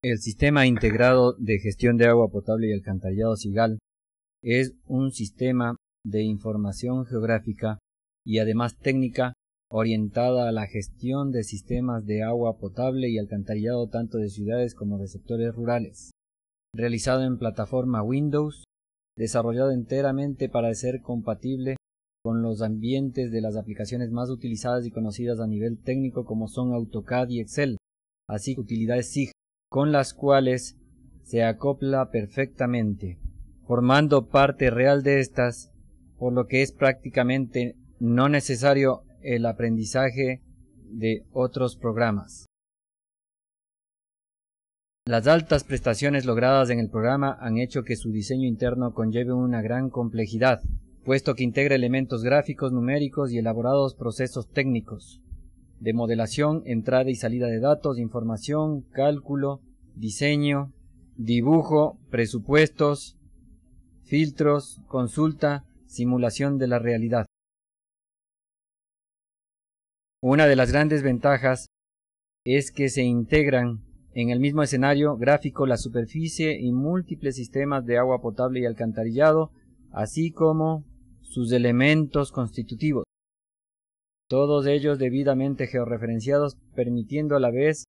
El Sistema Integrado de Gestión de Agua Potable y Alcantarillado SIGAL es un sistema de información geográfica y además técnica orientada a la gestión de sistemas de agua potable y alcantarillado tanto de ciudades como de sectores rurales. Realizado en plataforma Windows, desarrollado enteramente para ser compatible con los ambientes de las aplicaciones más utilizadas y conocidas a nivel técnico como son AutoCAD y Excel, así como utilidades SIG, con las cuales se acopla perfectamente, formando parte real de estas, por lo que es prácticamente no necesario el aprendizaje de otros programas. Las altas prestaciones logradas en el programa han hecho que su diseño interno conlleve una gran complejidad, puesto que integra elementos gráficos, numéricos y elaborados procesos técnicos de modelación, entrada y salida de datos, información, cálculo, diseño, dibujo, presupuestos, filtros, consulta, simulación de la realidad. Una de las grandes ventajas es que se integran en el mismo escenario gráfico la superficie y múltiples sistemas de agua potable y alcantarillado, así como sus elementos constitutivos, todos ellos debidamente georreferenciados, permitiendo a la vez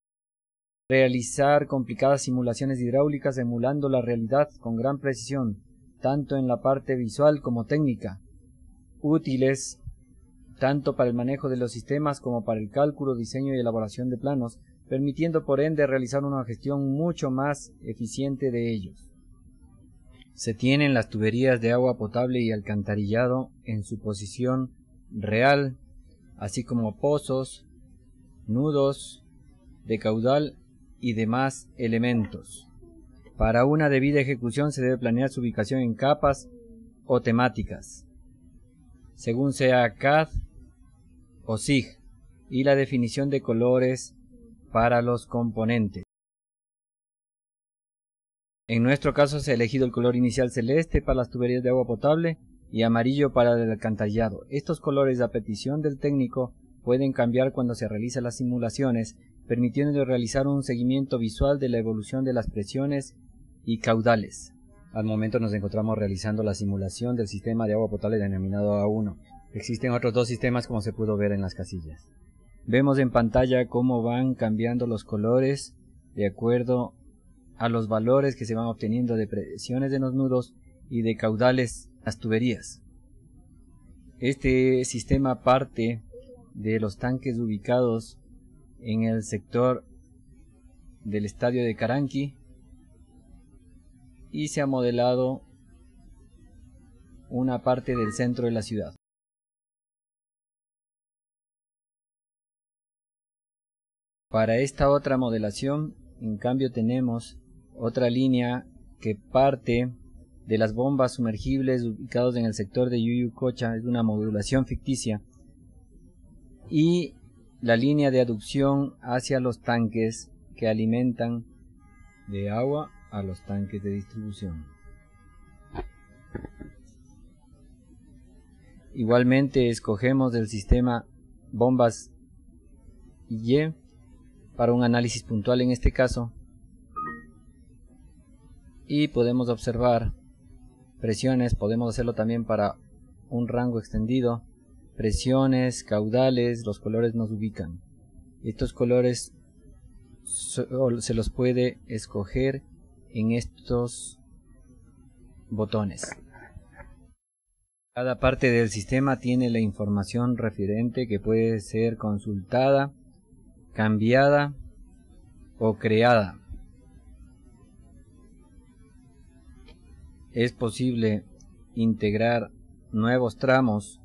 realizar complicadas simulaciones hidráulicas emulando la realidad con gran precisión, tanto en la parte visual como técnica, útiles tanto para el manejo de los sistemas como para el cálculo, diseño y elaboración de planos, permitiendo por ende realizar una gestión mucho más eficiente de ellos. Se tienen las tuberías de agua potable y alcantarillado en su posición real, así como pozos, nudos de caudal y demás elementos. Para una debida ejecución se debe planear su ubicación en capas o temáticas, según sea CAD o SIG, y la definición de colores para los componentes. En nuestro caso se ha elegido el color inicial celeste para las tuberías de agua potable y amarillo para el alcantarillado. Estos colores, a petición del técnico, pueden cambiar cuando se realizan las simulaciones, permitiendo realizar un seguimiento visual de la evolución de las presiones y caudales. Al momento nos encontramos realizando la simulación del sistema de agua potable denominado A1. Existen otros dos sistemas como se pudo ver en las casillas. Vemos en pantalla cómo van cambiando los colores de acuerdo a los valores que se van obteniendo de presiones en los nudos y de caudales en las tuberías. Este sistema parte de los tanques ubicados en el sector del estadio de Caranqui y se ha modelado una parte del centro de la ciudad. Para esta otra modelación, en cambio, tenemos otra línea que parte de las bombas sumergibles ubicados en el sector de Yuyucocha, es una modulación ficticia, y la línea de aducción hacia los tanques que alimentan de agua a los tanques de distribución. Igualmente escogemos del sistema bombas Y para un análisis puntual en este caso, y podemos observar presiones, podemos hacerlo también para un rango extendido, presiones, caudales, los colores nos ubican. Estos colores se los puede escoger en estos botones. Cada parte del sistema tiene la información referente que puede ser consultada, cambiada o creada. Es posible integrar nuevos tramos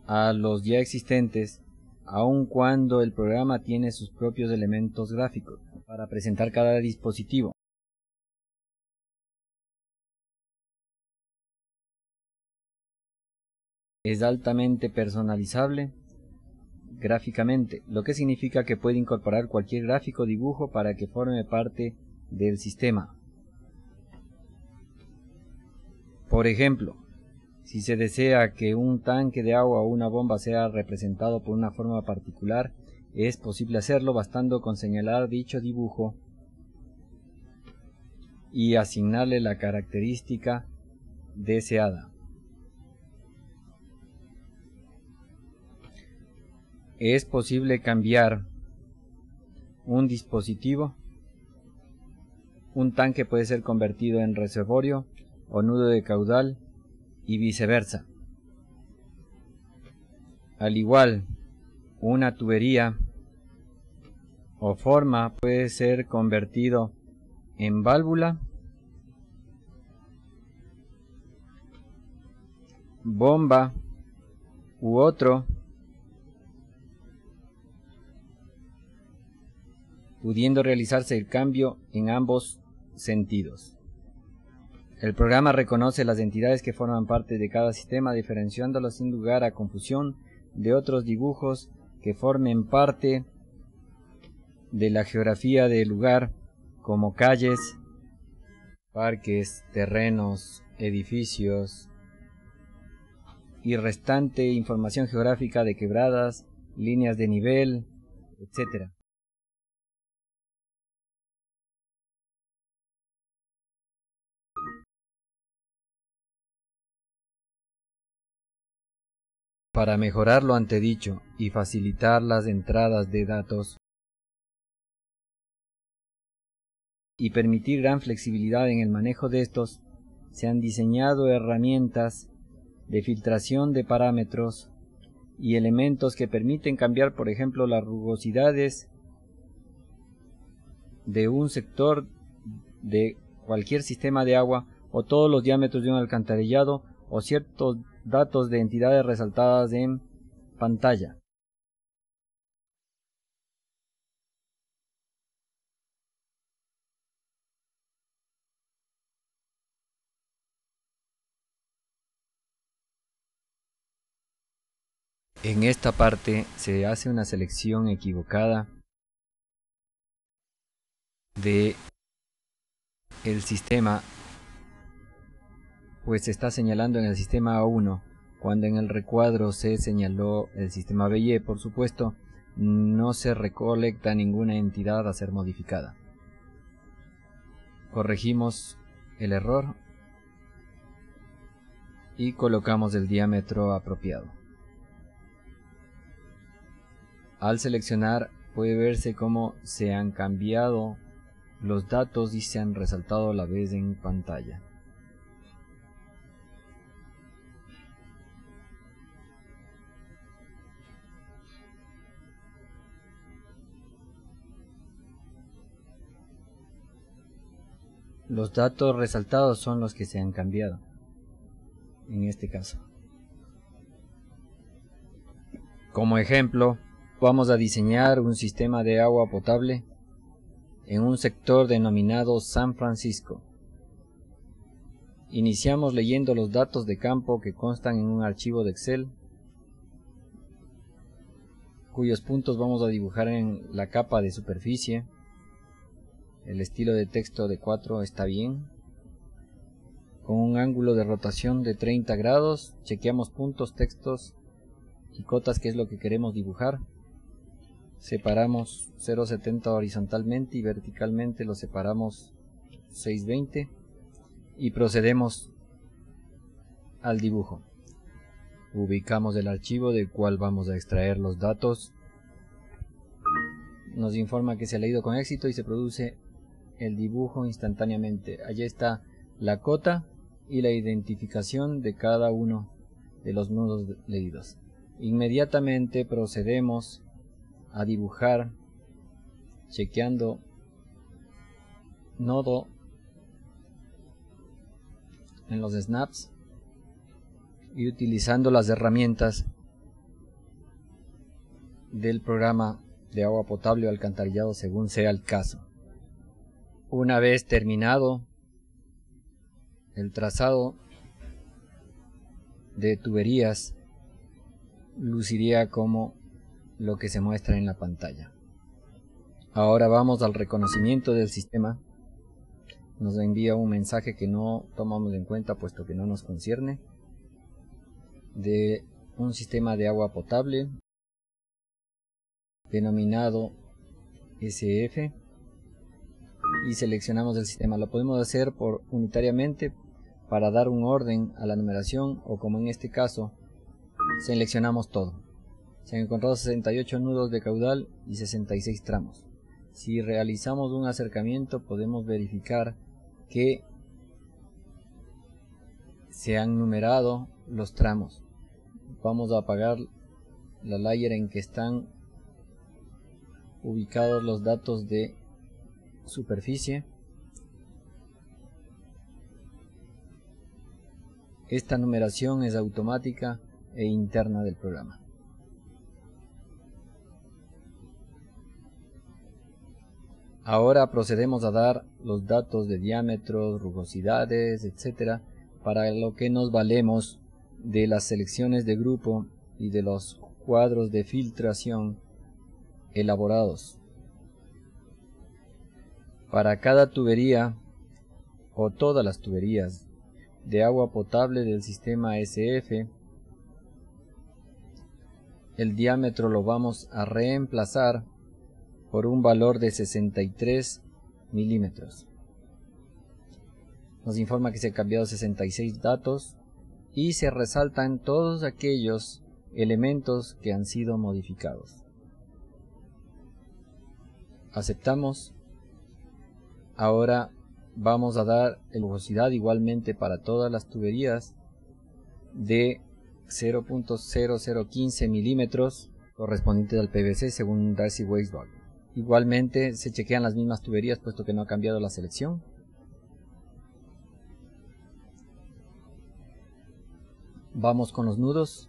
a los ya existentes, aun cuando el programa tiene sus propios elementos gráficos para presentar cada dispositivo. Es altamente personalizable gráficamente, lo que significa que puede incorporar cualquier gráfico o dibujo para que forme parte del sistema. Por ejemplo, si se desea que un tanque de agua o una bomba sea representado por una forma particular, es posible hacerlo bastando con señalar dicho dibujo y asignarle la característica deseada. Es posible cambiar un dispositivo. Un tanque puede ser convertido en reservorio o nudo de caudal y viceversa. Al igual, una tubería o forma puede ser convertido en válvula, bomba u otro, pudiendo realizarse el cambio en ambos sentidos. El programa reconoce las entidades que forman parte de cada sistema, diferenciándolos sin lugar a confusión de otros dibujos que formen parte de la geografía del lugar, como calles, parques, terrenos, edificios y restante información geográfica de quebradas, líneas de nivel, etc. Para mejorar lo antedicho y facilitar las entradas de datos y permitir gran flexibilidad en el manejo de estos, se han diseñado herramientas de filtración de parámetros y elementos que permiten cambiar, por ejemplo, las rugosidades de un sector de cualquier sistema de agua o todos los diámetros de un alcantarillado o ciertos datos de entidades resaltadas en pantalla. En esta parte se hace una selección equivocada de el sistema, pues se está señalando en el sistema A1, cuando en el recuadro se señaló el sistema BY. Por supuesto, no se recolecta ninguna entidad a ser modificada. Corregimos el error y colocamos el diámetro apropiado. Al seleccionar puede verse cómo se han cambiado los datos y se han resaltado a la vez en pantalla. Los datos resaltados son los que se han cambiado en este caso. Como ejemplo, vamos a diseñar un sistema de agua potable en un sector denominado San Francisco. Iniciamos leyendo los datos de campo que constan en un archivo de Excel, cuyos puntos vamos a dibujar en la capa de superficie. El estilo de texto de 4 está bien. Con un ángulo de rotación de 30 grados, chequeamos puntos, textos y cotas, que es lo que queremos dibujar. Separamos 0,70 horizontalmente y verticalmente lo separamos 6,20 y procedemos al dibujo. Ubicamos el archivo del cual vamos a extraer los datos. Nos informa que se ha leído con éxito y se produce el dibujo instantáneamente. Allí está la cota y la identificación de cada uno de los nudos leídos. Inmediatamente procedemos a dibujar chequeando nodo en los snaps y utilizando las herramientas del programa de agua potable o alcantarillado según sea el caso. Una vez terminado el trazado de tuberías, luciría como lo que se muestra en la pantalla. Ahora vamos al reconocimiento del sistema. Nos envía un mensaje que no tomamos en cuenta puesto que no nos concierne, de un sistema de agua potable denominado SF, y seleccionamos el sistema. Lo podemos hacer unitariamente para dar un orden a la numeración, o como en este caso seleccionamos todo. Se han encontrado 68 nudos de caudal y 66 tramos. Si realizamos un acercamiento podemos verificar que se han numerado los tramos. Vamos a apagar la layer en que están ubicados los datos de superficie. Esta numeración es automática e interna del programa. Ahora procedemos a dar los datos de diámetros, rugosidades, etcétera, para lo que nos valemos de las selecciones de grupo y de los cuadros de filtración elaborados. Para cada tubería o todas las tuberías de agua potable del sistema SF, el diámetro lo vamos a reemplazar por un valor de 63 milímetros. Nos informa que se han cambiado 66 datos y se resaltan todos aquellos elementos que han sido modificados. Aceptamos. Ahora vamos a dar rugosidad igualmente para todas las tuberías de 0.0015 milímetros correspondientes al PVC según Darcy Weisbach. Igualmente se chequean las mismas tuberías puesto que no ha cambiado la selección. Vamos con los nudos.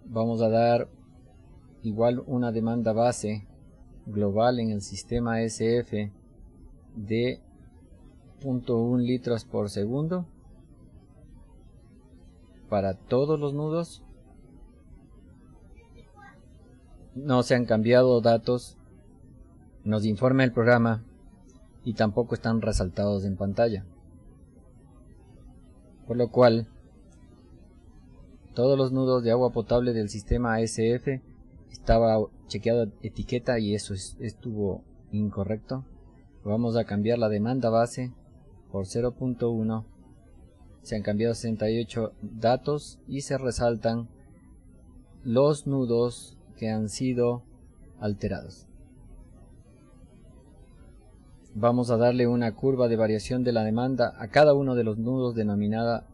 Vamos a dar igual una demanda base global en el sistema SF de 0.1 litros por segundo para todos los nudos. No se han cambiado datos, nos informa el programa, y tampoco están resaltados en pantalla, por lo cual todos los nudos de agua potable del sistema SF estaba chequeado etiqueta y eso estuvo incorrecto. Vamos a cambiar la demanda base por 0.1. Se han cambiado 68 datos y se resaltan los nudos que han sido alterados. Vamos a darle una curva de variación de la demanda a cada uno de los nudos denominada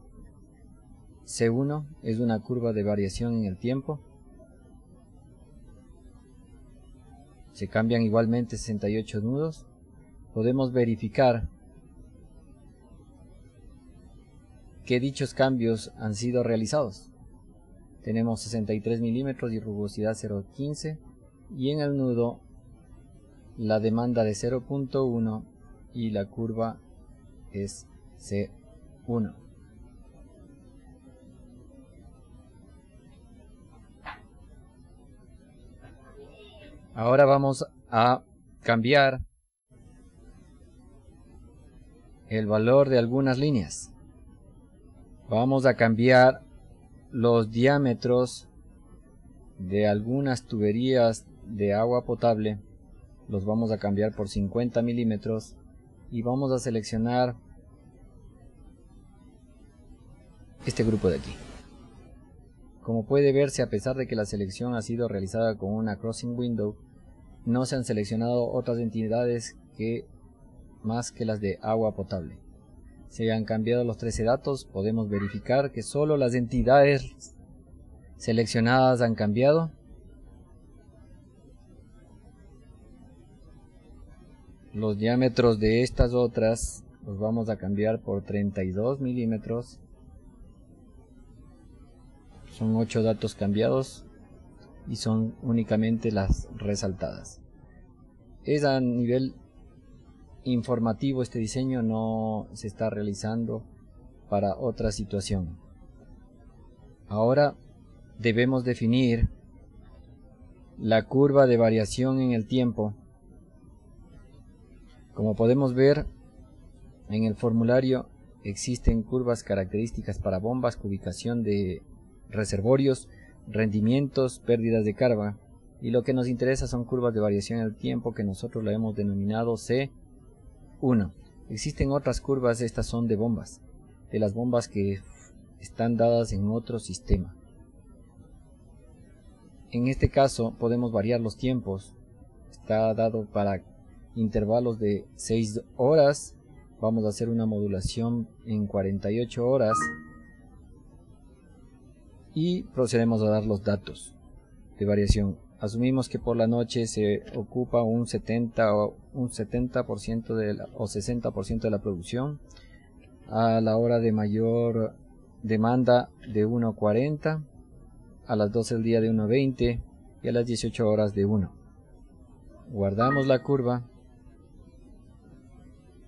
C1. Es una curva de variación en el tiempo. Se cambian igualmente 68 nudos. Podemos verificar que dichos cambios han sido realizados. Tenemos 63 milímetros y rugosidad 0.15, y en el nudo la demanda de 0.1 y la curva es C1. Ahora vamos a cambiar el valor de algunas líneas. Vamos a cambiar los diámetros de algunas tuberías de agua potable. Los vamos a cambiar por 50 milímetros y vamos a seleccionar este grupo de aquí. Como puede verse, a pesar de que la selección ha sido realizada con una crossing window, no se han seleccionado otras entidades más que las de agua potable. Se han cambiado los 13 datos. Podemos verificar que solo las entidades seleccionadas han cambiado. Los diámetros de estas otras los vamos a cambiar por 32 milímetros. Son 8 datos cambiados y son únicamente las resaltadas. Es a nivel informativo, este diseño no se está realizando para otra situación. Ahora debemos definir la curva de variación en el tiempo. Como podemos ver en el formulario, existen curvas características para bombas, ubicación de reservorios, rendimientos, pérdidas de carga, y lo que nos interesa son curvas de variación en el tiempo que nosotros la hemos denominado C 1. Existen otras curvas, estas son de bombas, de las bombas que están dadas en otro sistema. En este caso podemos variar los tiempos. Está dado para intervalos de 6 horas. Vamos a hacer una modulación en 48 horas. Y procedemos a dar los datos de variación. Asumimos que por la noche se ocupa un 70% o 60% de la producción. A la hora de mayor demanda de 1:40, a las 12 del día de 1:20 y a las 18 horas de 1. Guardamos la curva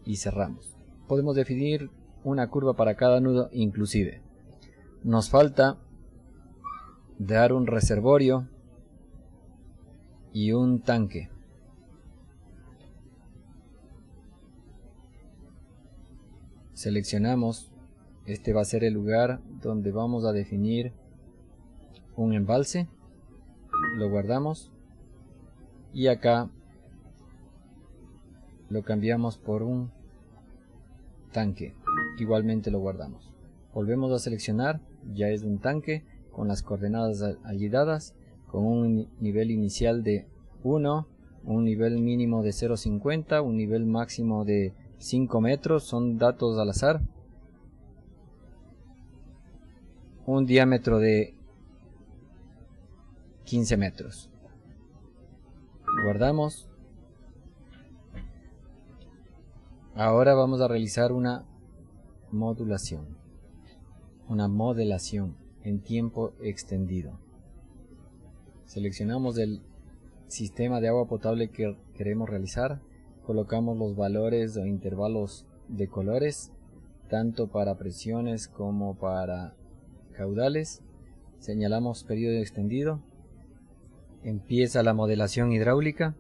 y cerramos. Podemos definir una curva para cada nudo inclusive. Nos falta dar un reservorio y un tanque. Seleccionamos, este va a ser el lugar donde vamos a definir un embalse, lo guardamos y acá lo cambiamos por un tanque, igualmente lo guardamos. Volvemos a seleccionar, ya es un tanque con las coordenadas allí dadas, con un nivel inicial de 1, un nivel mínimo de 0,50, un nivel máximo de 5 metros, son datos al azar, un diámetro de 15 metros. Guardamos. Ahora vamos a realizar una modelación en tiempo extendido. Seleccionamos el sistema de agua potable que queremos realizar, colocamos los valores o intervalos de colores, tanto para presiones como para caudales, señalamos periodo extendido, empieza la modelación hidráulica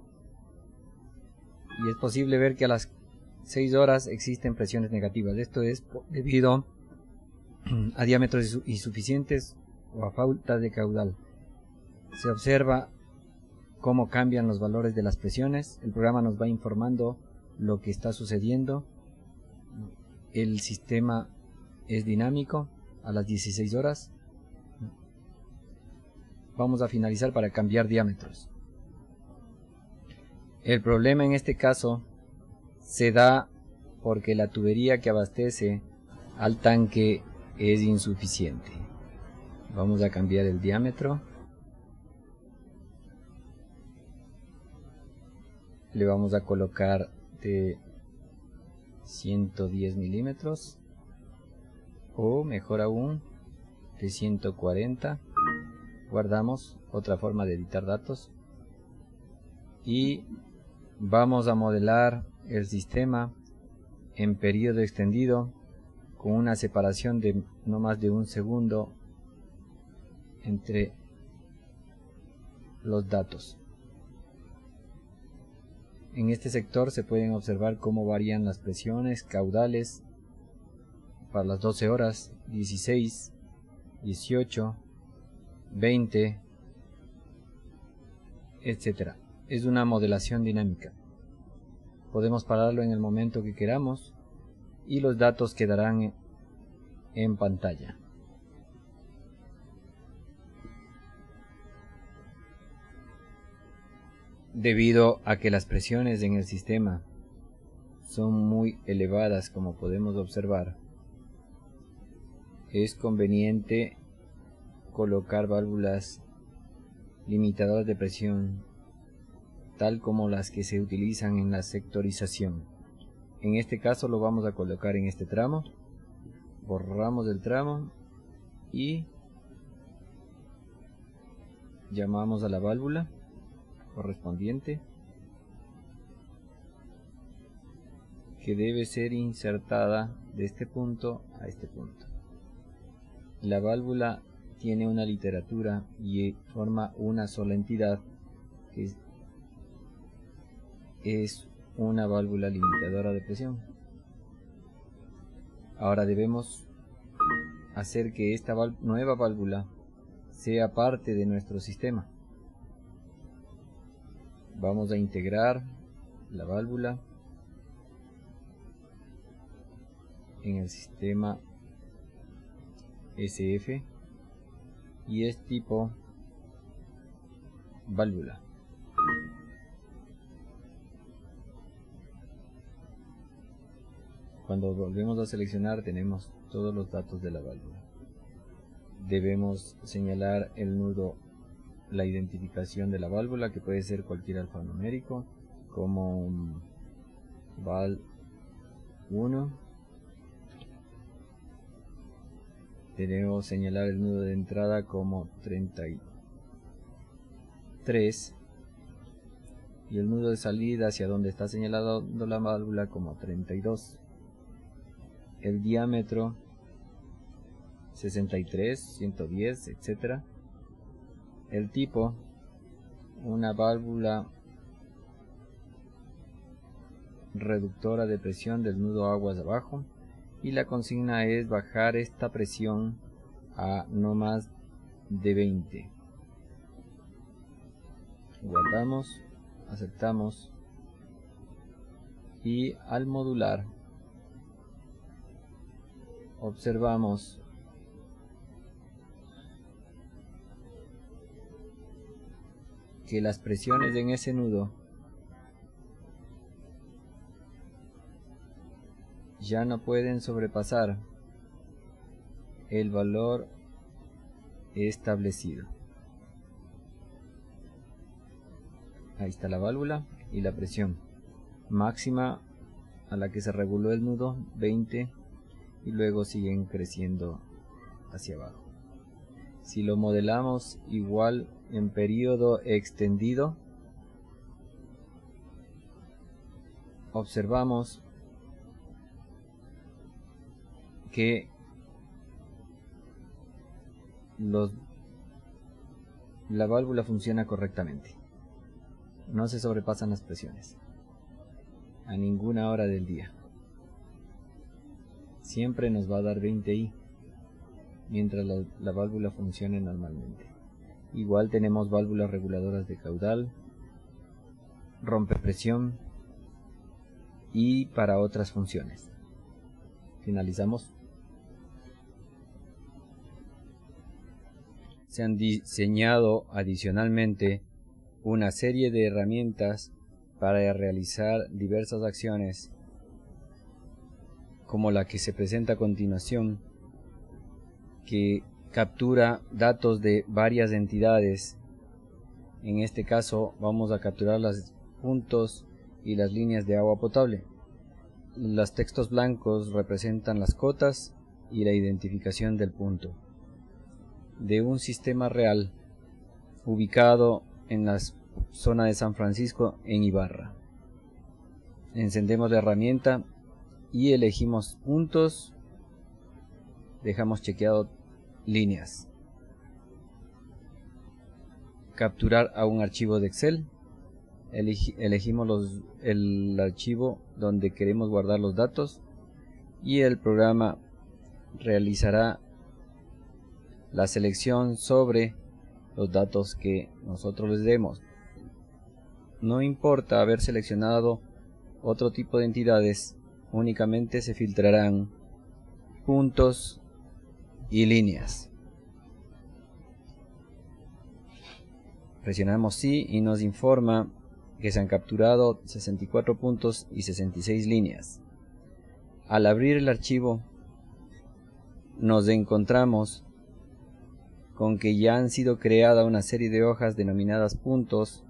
y es posible ver que a las 6 horas existen presiones negativas. Esto es debido a diámetros insuficientes o a falta de caudal. Se observa cómo cambian los valores de las presiones. El programa nos va informando lo que está sucediendo. El sistema es dinámico a las 16 horas. Vamos a finalizar para cambiar diámetros. El problema en este caso se da porque la tubería que abastece al tanque es insuficiente. Vamos a cambiar el diámetro. Le vamos a colocar de 110 milímetros o mejor aún de 140. Guardamos, otra forma de editar datos, y vamos a modelar el sistema en periodo extendido con una separación de no más de un segundo entre los datos. En este sector se pueden observar cómo varían las presiones, caudales para las 12 horas, 16, 18, 20, etc. Es una modelación dinámica. Podemos pararlo en el momento que queramos y los datos quedarán en pantalla. Debido a que las presiones en el sistema son muy elevadas, como podemos observar, es conveniente colocar válvulas limitadoras de presión, tal como las que se utilizan en la sectorización. En este caso lo vamos a colocar en este tramo. Borramos el tramo y llamamos a la válvula correspondiente, que debe ser insertada de este punto a este punto. La válvula tiene una literatura y forma una sola entidad, que es una válvula limitadora de presión. Ahora debemos hacer que esta nueva válvula sea parte de nuestro sistema. Vamos a integrar la válvula en el sistema SF y es tipo válvula. Cuando volvemos a seleccionar tenemos todos los datos de la válvula. Debemos señalar el nudo, la identificación de la válvula, que puede ser cualquier alfanumérico, como val 1. Debemos señalar el nudo de entrada como 33 y el nudo de salida hacia donde está señalado la válvula como 32. El diámetro 63, 110, etc. El tipo, una válvula reductora de presión del nudo aguas abajo, y la consigna es bajar esta presión a no más de 20. Guardamos, aceptamos y al modular observamos que las presiones en ese nudo ya no pueden sobrepasar el valor establecido. Ahí está la válvula y la presión máxima a la que se reguló el nudo, 20, y luego siguen creciendo hacia abajo. Si lo modelamos igual en periodo extendido, observamos que la válvula funciona correctamente. No se sobrepasan las presiones a ninguna hora del día. Siempre nos va a dar 20i mientras la válvula funcione normalmente. Igual tenemos válvulas reguladoras de caudal, rompepresión y para otras funciones. Finalizamos. Se han diseñado adicionalmente una serie de herramientas para realizar diversas acciones, como la que se presenta a continuación, que captura datos de varias entidades. En este caso vamos a capturar los puntos y las líneas de agua potable. Los textos blancos representan las cotas y la identificación del punto de un sistema real ubicado en la zona de San Francisco en Ibarra. Encendemos la herramienta y elegimos puntos, dejamos chequeado líneas. Capturar a un archivo de Excel, elegimos el archivo donde queremos guardar los datos y el programa realizará la selección sobre los datos que nosotros les demos. No importa haber seleccionado otro tipo de entidades, únicamente se filtrarán puntos y líneas. Presionamos sí y nos informa que se han capturado 64 puntos y 66 líneas. Al abrir el archivo nos encontramos con que ya han sido creada una serie de hojas denominadas puntos,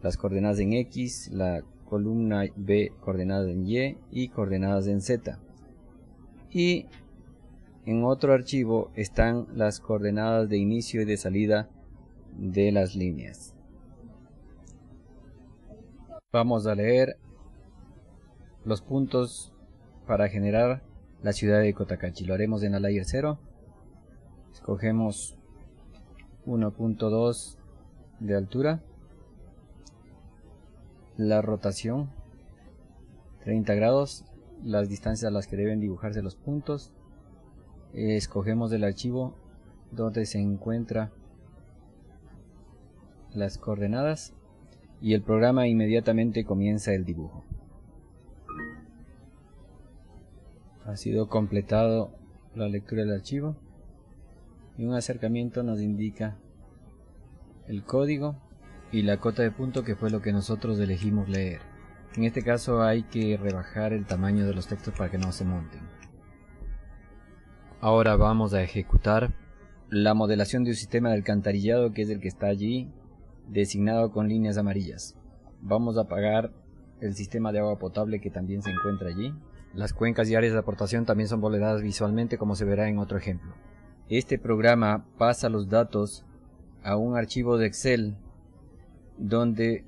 las coordenadas en X, la columna B coordenadas en Y y coordenadas en Z. Y en otro archivo están las coordenadas de inicio y de salida de las líneas. Vamos a leer los puntos para generar la ciudad de Cotacachi. Lo haremos en la layer 0. Escogemos 1.2 de altura, la rotación 30 grados, las distancias a las que deben dibujarse los puntos. Escogemos el archivo donde se encuentran las coordenadas y el programa inmediatamente comienza el dibujo. Ha sido completado la lectura del archivo y un acercamiento nos indica el código y la cota de punto, que fue lo que nosotros elegimos leer. En este caso hay que rebajar el tamaño de los textos para que no se monten. Ahora vamos a ejecutar la modelación de un sistema de alcantarillado, que es el que está allí designado con líneas amarillas. Vamos a apagar el sistema de agua potable que también se encuentra allí. Las cuencas y áreas de aportación también son modeladas visualmente, como se verá en otro ejemplo. Este programa pasa los datos a un archivo de Excel donde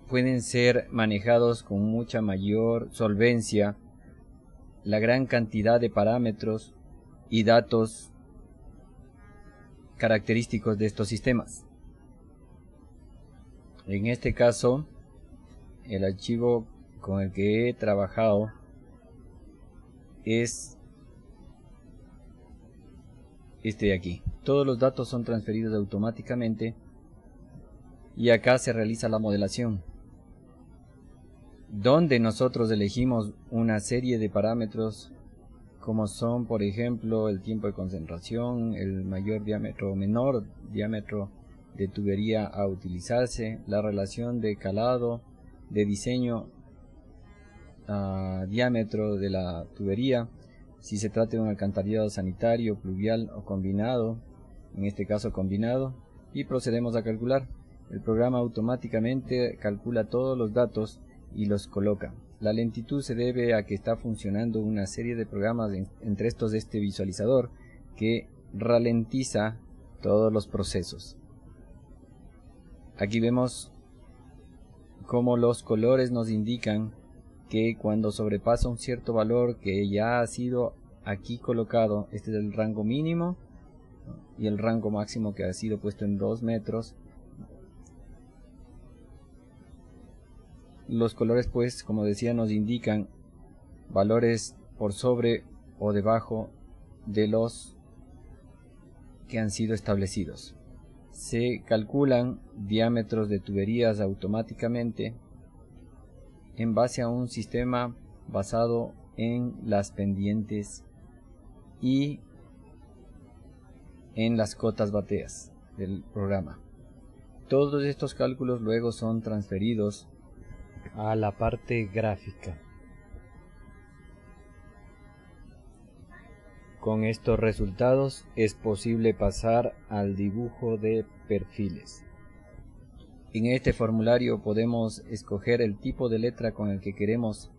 pueden ser manejados con mucha mayor solvencia la gran cantidad de parámetros y datos característicos de estos sistemas. En este caso, el archivo con el que he trabajado es este de aquí. Todos los datos son transferidos automáticamente y acá se realiza la modelación, donde nosotros elegimos una serie de parámetros como son, por ejemplo, el tiempo de concentración, el mayor diámetro o menor diámetro de tubería a utilizarse, la relación de calado, de diseño a diámetro de la tubería, si se trata de un alcantarillado sanitario, pluvial o combinado, en este caso combinado, y procedemos a calcular. El programa automáticamente calcula todos los datos y los coloca. La lentitud se debe a que está funcionando una serie de programas, entre estos este visualizador, que ralentiza todos los procesos. Aquí vemos cómo los colores nos indican que cuando sobrepasa un cierto valor que ya ha sido aquí colocado, este es el rango mínimo y el rango máximo que ha sido puesto en 2 metros. Los colores, pues, como decía, nos indican valores por sobre o debajo de los que han sido establecidos. Se calculan diámetros de tuberías automáticamente en base a un sistema basado en las pendientes y en las cotas bateas del programa. Todos estos cálculos luego son transferidos a la parte gráfica. Con estos resultados es posible pasar al dibujo de perfiles. En este formulario podemos escoger el tipo de letra con el que queremos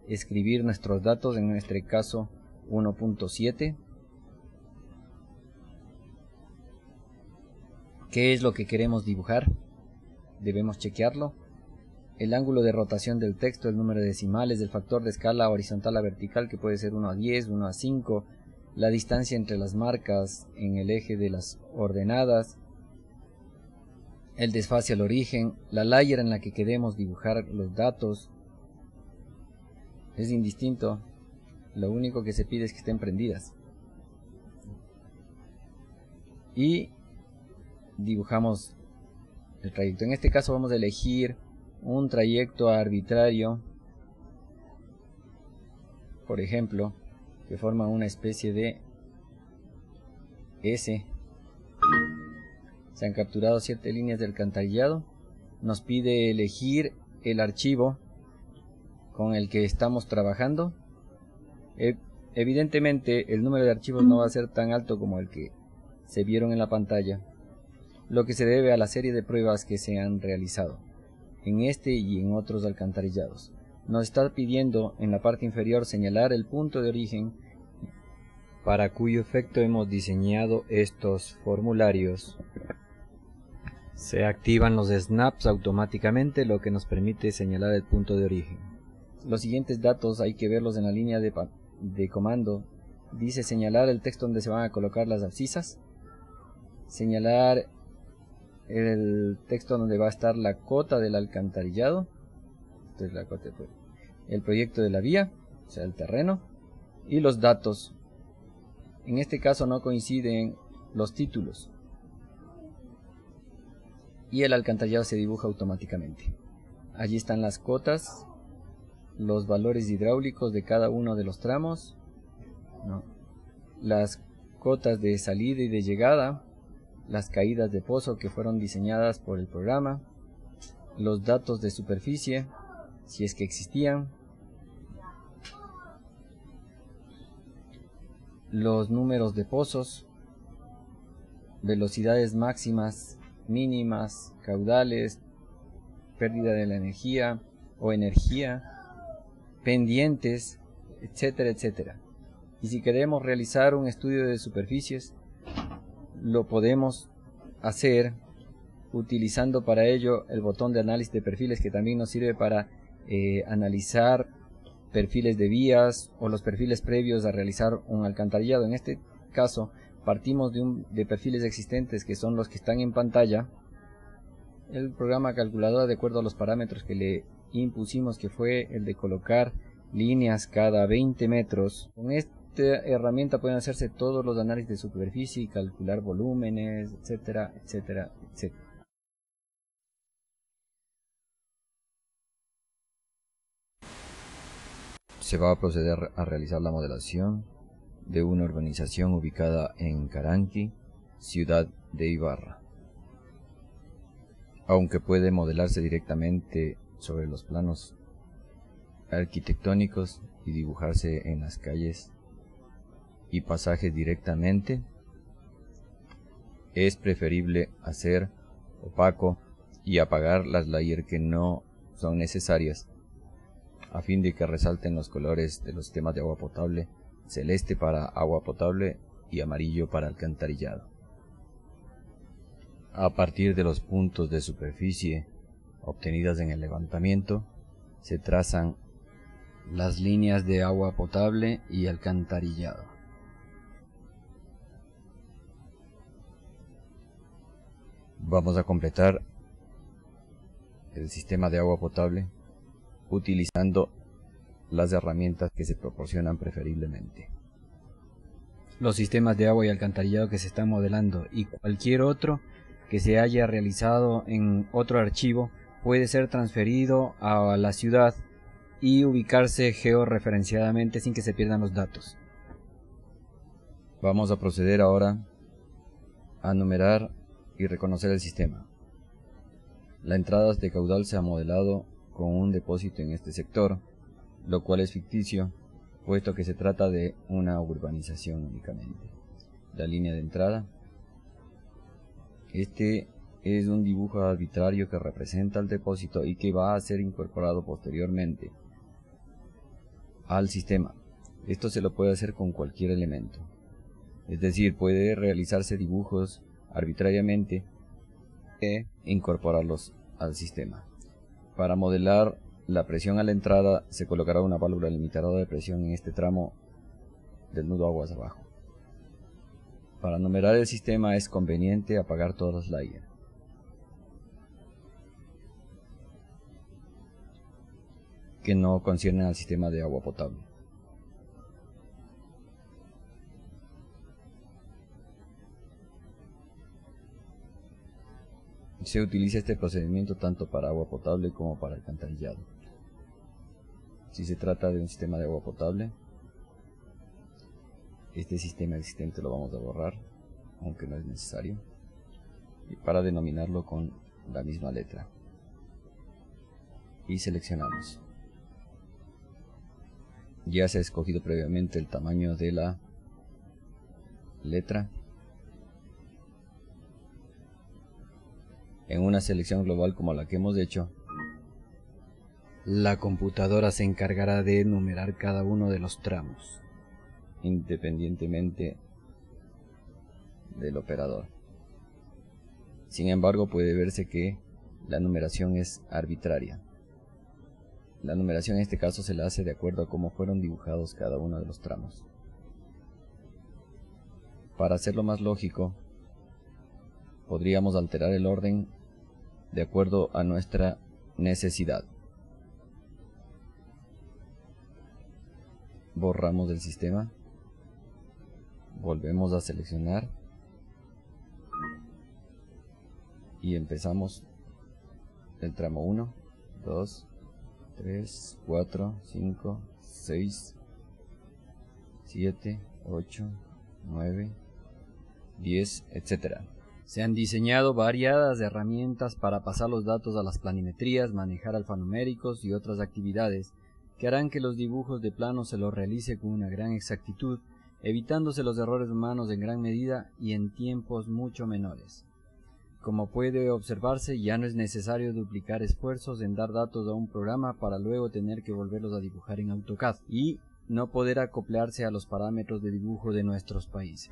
escribir nuestros datos, en nuestro caso 1.7. ¿Qué es lo que queremos dibujar? Debemos chequearlo. El ángulo de rotación del texto, el número de decimales, el factor de escala horizontal a vertical, que puede ser 1 a 10, 1 a 5, la distancia entre las marcas en el eje de las ordenadas, el desfase al origen, la layer en la que queremos dibujar los datos. Es indistinto, lo único que se pide es que estén prendidas. Y dibujamos el trayecto. En este caso vamos a elegir un trayecto arbitrario, por ejemplo, que forma una especie de S. Se han capturado 7 líneas de alcantarillado. Nos pide elegir el archivo con el que estamos trabajando. Evidentemente el número de archivos no va a ser tan alto como el que se vieron en la pantalla, lo que se debe a la serie de pruebas que se han realizado en este y en otros alcantarillados. Nos está pidiendo en la parte inferior señalar el punto de origen, para cuyo efecto hemos diseñado estos formularios. Se activan los snaps automáticamente, lo que nos permite señalar el punto de origen. Los siguientes datos hay que verlos en la línea de comando. Dice señalar el texto donde se van a colocar las abscisas, señalar el texto donde va a estar la cota del alcantarillado, esto es la cota, el proyecto de la vía, o sea el terreno, y los datos. En este caso no coinciden los títulos y el alcantarillado se dibuja automáticamente. Allí están las cotas, los valores hidráulicos de cada uno de los tramos ¿no? Las cotas de salida y de llegada, las caídas de pozo que fueron diseñadas por el programa, los datos de superficie, si es que existían, los números de pozos, velocidades máximas, mínimas, caudales, pérdida de la energía o energía, pendientes, etcétera, etcétera. Y si queremos realizar un estudio de superficies, lo podemos hacer utilizando para ello el botón de análisis de perfiles, que también nos sirve para analizar perfiles de vías o los perfiles previos a realizar un alcantarillado. En este caso partimos de perfiles existentes, que son los que están en pantalla. El programa calculador, de acuerdo a los parámetros que le impusimos, que fue el de colocar líneas cada 20 metros. Con esta herramienta pueden hacerse todos los análisis de superficie y calcular volúmenes, etcétera, etcétera, etcétera. Se va a proceder a realizar la modelación de una urbanización ubicada en Caranqui, ciudad de Ibarra. Aunque puede modelarse directamente sobre los planos arquitectónicos y dibujarse en las calles y pasajes directamente, es preferible hacer opaco y apagar las layers que no son necesarias, a fin de que resalten los colores de los sistemas de agua potable: celeste para agua potable y amarillo para alcantarillado. A partir de los puntos de superficie obtenidas en el levantamiento, se trazan las líneas de agua potable y alcantarillado. Vamos a completar el sistema de agua potable utilizando las herramientas que se proporcionan preferiblemente. Los sistemas de agua y alcantarillado que se están modelando y cualquier otro que se haya realizado en otro archivo puede ser transferido a la ciudad y ubicarse georreferenciadamente sin que se pierdan los datos. Vamos a proceder ahora a numerar y reconocer el sistema. La entrada de caudal se ha modelado con un depósito en este sector, lo cual es ficticio, puesto que se trata de una urbanización únicamente. La línea de entrada. Este es un dibujo arbitrario que representa el depósito y que va a ser incorporado posteriormente al sistema. Esto se lo puede hacer con cualquier elemento. Es decir, puede realizarse dibujos arbitrariamente e incorporarlos al sistema. Para modelar la presión a la entrada, se colocará una válvula limitadora de presión en este tramo del nudo aguas abajo. Para numerar el sistema es conveniente apagar todas las layers. Que no conciernen al sistema de agua potable. Se utiliza este procedimiento tanto para agua potable como para alcantarillado. Si se trata de un sistema de agua potable, este sistema existente lo vamos a borrar, aunque no es necesario, y para denominarlo con la misma letra. Y seleccionamos. Ya se ha escogido previamente el tamaño de la letra. En una selección global como la que hemos hecho, la computadora se encargará de numerar cada uno de los tramos, independientemente del operador. Sin embargo, puede verse que la numeración es arbitraria. La numeración en este caso se la hace de acuerdo a cómo fueron dibujados cada uno de los tramos. Para hacerlo más lógico, podríamos alterar el orden de acuerdo a nuestra necesidad. Borramos del sistema, volvemos a seleccionar y empezamos el tramo 1, 2, 3, 4, 5, 6, 7, 8, 9, 10, etc. Se han diseñado variadas herramientas para pasar los datos a las planimetrías, manejar alfanuméricos y otras actividades que harán que los dibujos de plano se los realice con una gran exactitud, evitándose los errores humanos en gran medida y en tiempos mucho menores. Como puede observarse, ya no es necesario duplicar esfuerzos en dar datos a un programa para luego tener que volverlos a dibujar en AutoCAD y no poder acoplarse a los parámetros de dibujo de nuestros países.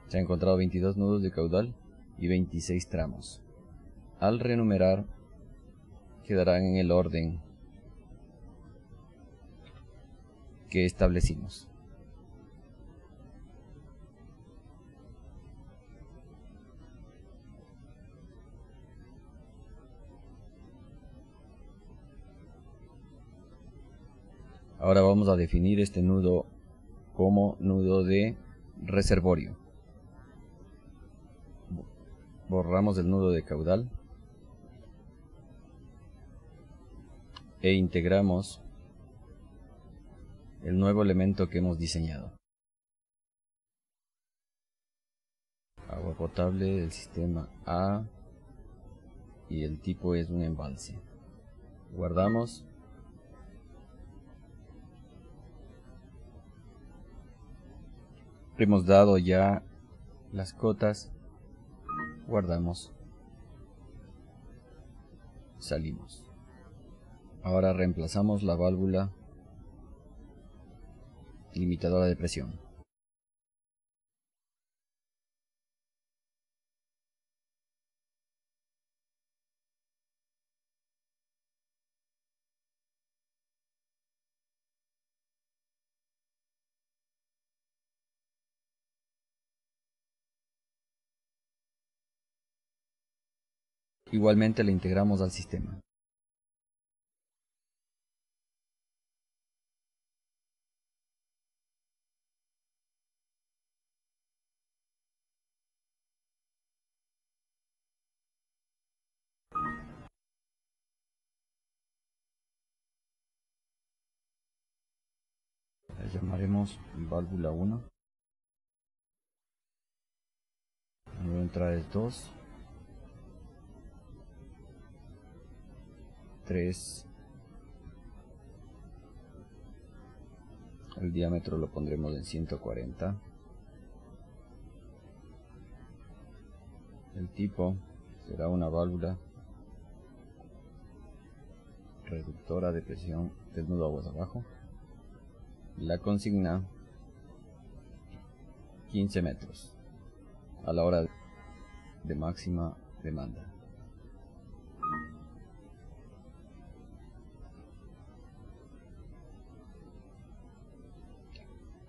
Se han encontrado 22 nudos de caudal y 26 tramos. Al renumerar, quedarán en el orden que establecimos. Ahora vamos a definir este nudo como nudo de reservorio. Borramos el nudo de caudal e integramos el nuevo elemento que hemos diseñado. Agua potable del sistema A y el tipo es un embalse. Guardamos. Hemos dado ya las cotas, guardamos, salimos. Ahora reemplazamos la válvula limitadora de presión. Igualmente le integramos al sistema. La llamaremos válvula 1. La nueva entrada es 2, 3. El diámetro lo pondremos en 140. El tipo será una válvula reductora de presión del nudo aguas abajo. La consigna 15 metros a la hora de máxima demanda.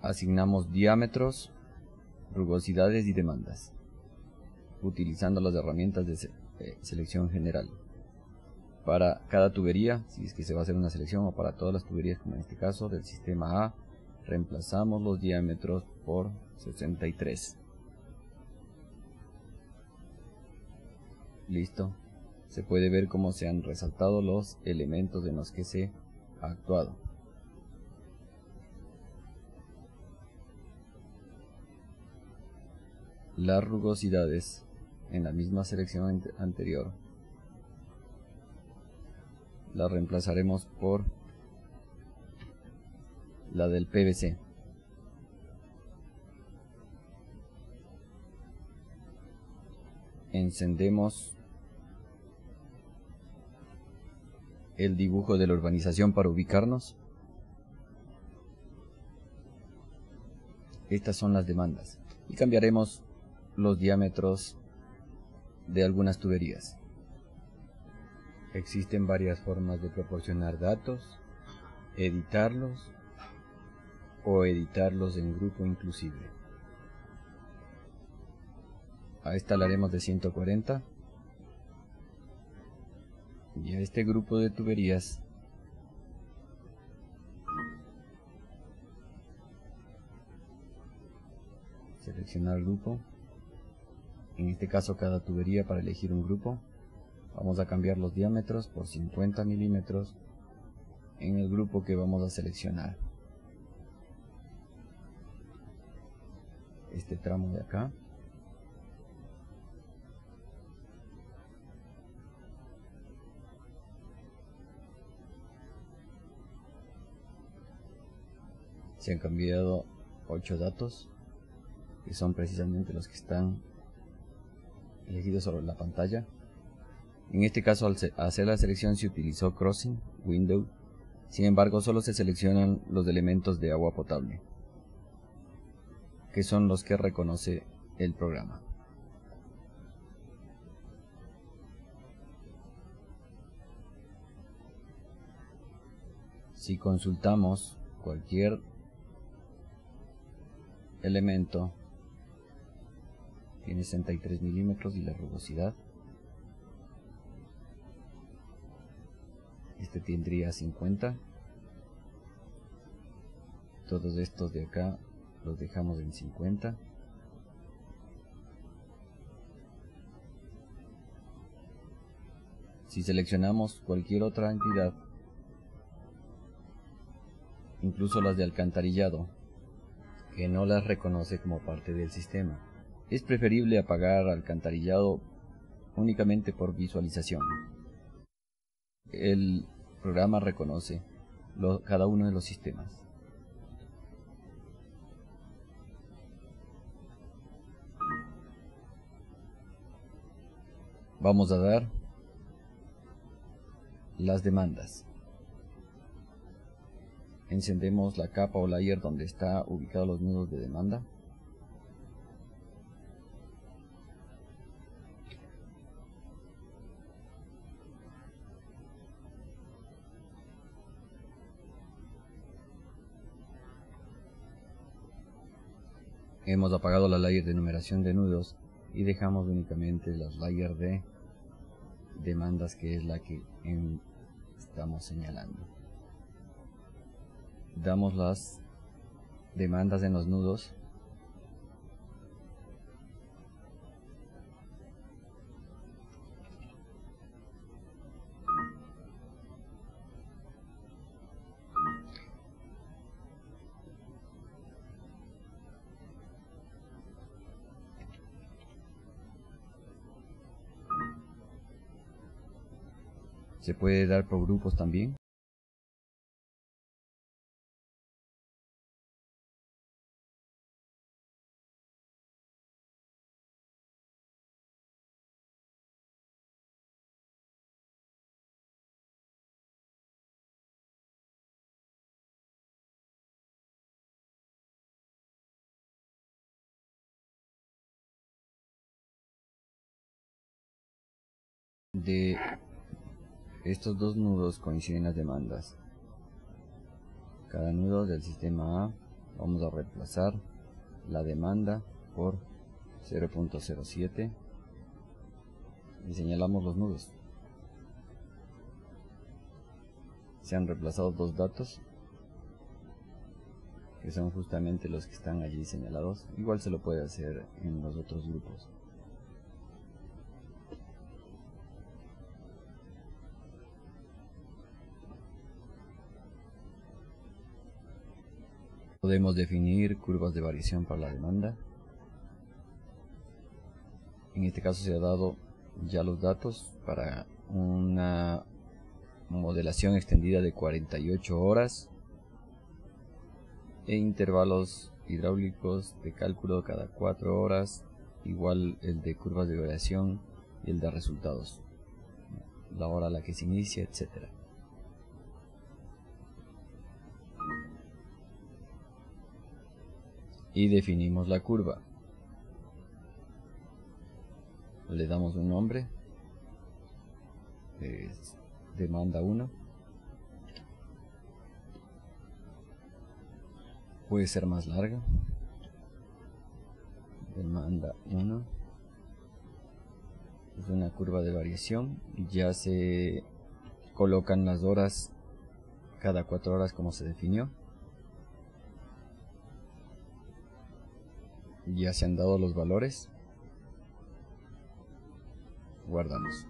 Asignamos diámetros, rugosidades y demandas, utilizando las herramientas de selección general. Para cada tubería, si es que se va a hacer una selección, o para todas las tuberías, como en este caso, del sistema A, reemplazamos los diámetros por 63. Listo. Se puede ver cómo se han resaltado los elementos en los que se ha actuado. Las rugosidades en la misma selección anterior las reemplazaremos por la del PVC. Encendemos el dibujo de la urbanización para ubicarnos. Estas son las demandas y cambiaremos los diámetros de algunas tuberías. Existen varias formas de proporcionar datos, editarlos o editarlos en grupo inclusive. A esta la haremos de 140 y a este grupo de tuberías seleccionar grupo. En este caso cada tubería, para elegir un grupo, vamos a cambiar los diámetros por 50 milímetros en el grupo que vamos a seleccionar. este tramo de acá. Se han cambiado 8 datos, que son precisamente los que están elegidos sobre la pantalla. En este caso, al hacer la selección se utilizó Crossing Window. Sin embargo, solo se seleccionan los elementos de agua potable, que son los que reconoce el programa. Si consultamos cualquier elemento, tiene 63 milímetros y la rugosidad. Este tendría 50. Todos estos de acá los dejamos en 50. Si seleccionamos cualquier otra entidad, incluso las de alcantarillado, que no las reconoce como parte del sistema, es preferible apagar alcantarillado únicamente por visualización. El programa reconoce cada uno de los sistemas. Vamos a dar las demandas. Encendemos la capa o layer donde está ubicados los nudos de demanda. Hemos apagado la layer de numeración de nudos y dejamos únicamente las layers de demandas, que es la que estamos señalando. Damos las demandas en los nudos. Se puede dar por grupos también. De estos dos nudos coinciden las demandas. Cada nudo del sistema A, vamos a reemplazar la demanda por 0.07 y señalamos los nudos. Se han reemplazado dos datos, que son justamente los que están allí señalados. Igual se lo puede hacer en los otros grupos. Podemos definir curvas de variación para la demanda. En este caso se ha dado ya los datos para una modelación extendida de 48 horas e intervalos hidráulicos de cálculo cada 4 horas, igual el de curvas de variación y el de resultados, la hora a la que se inicia, etc. Y definimos la curva. Le damos un nombre, es demanda 1. Puede ser más larga. Demanda 1. Es una curva de variación. Ya se colocan las horas cada 4 horas como se definió. Ya se han dado los valores. Guardamos.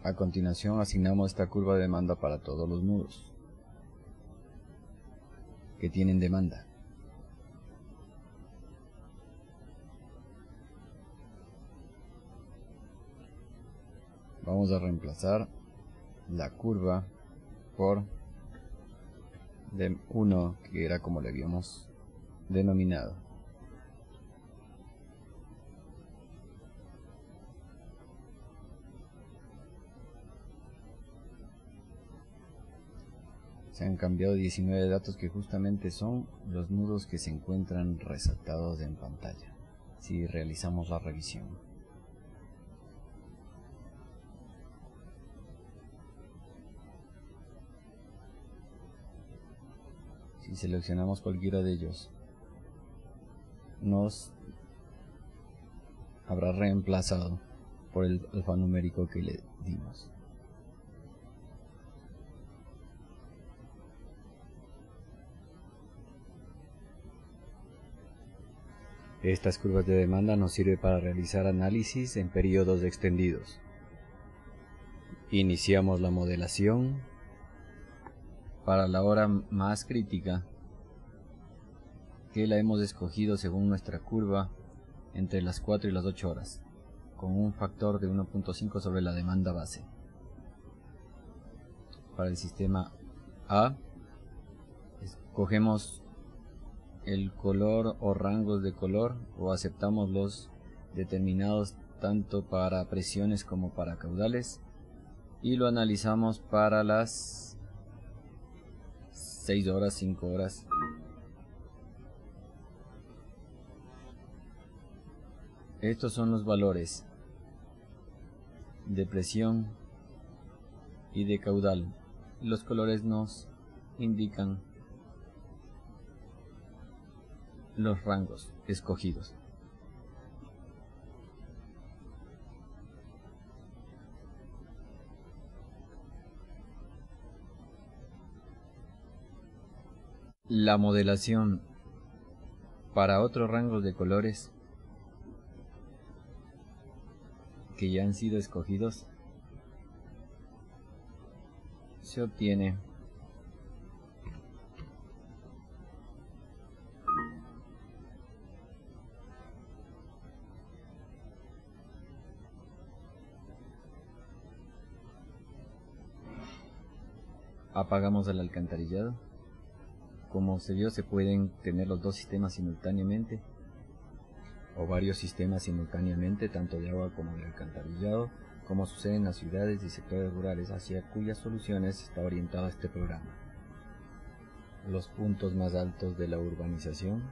A continuación asignamos esta curva de demanda para todos los nudos. que tienen demanda. Vamos a reemplazar la curva por DEM1, que era como le habíamos denominado. Se han cambiado 19 datos que justamente son los nudos que se encuentran resaltados en pantalla si realizamos la revisión. Si seleccionamos cualquiera de ellos, nos habrá reemplazado por el alfanumérico que le dimos. Estas curvas de demanda nos sirven para realizar análisis en periodos extendidos. Iniciamos la modelación para la hora más crítica, que la hemos escogido según nuestra curva entre las 4 y las 8 horas, con un factor de 1.5 sobre la demanda base. Para el sistema A, escogemos el color o rangos de color, o aceptamos los determinados tanto para presiones como para caudales, y lo analizamos para las 6 horas, 5 horas. Estos son los valores de presión y de caudal. Los colores nos indican los rangos escogidos. La modelación para otros rangos de colores que ya han sido escogidos se obtiene apagamos el alcantarillado. Como se vio, se pueden tener los dos sistemas simultáneamente o varios sistemas simultáneamente, tanto de agua como de alcantarillado, como sucede en las ciudades y sectores rurales, hacia cuyas soluciones está orientado este programa. Los puntos más altos de la urbanización,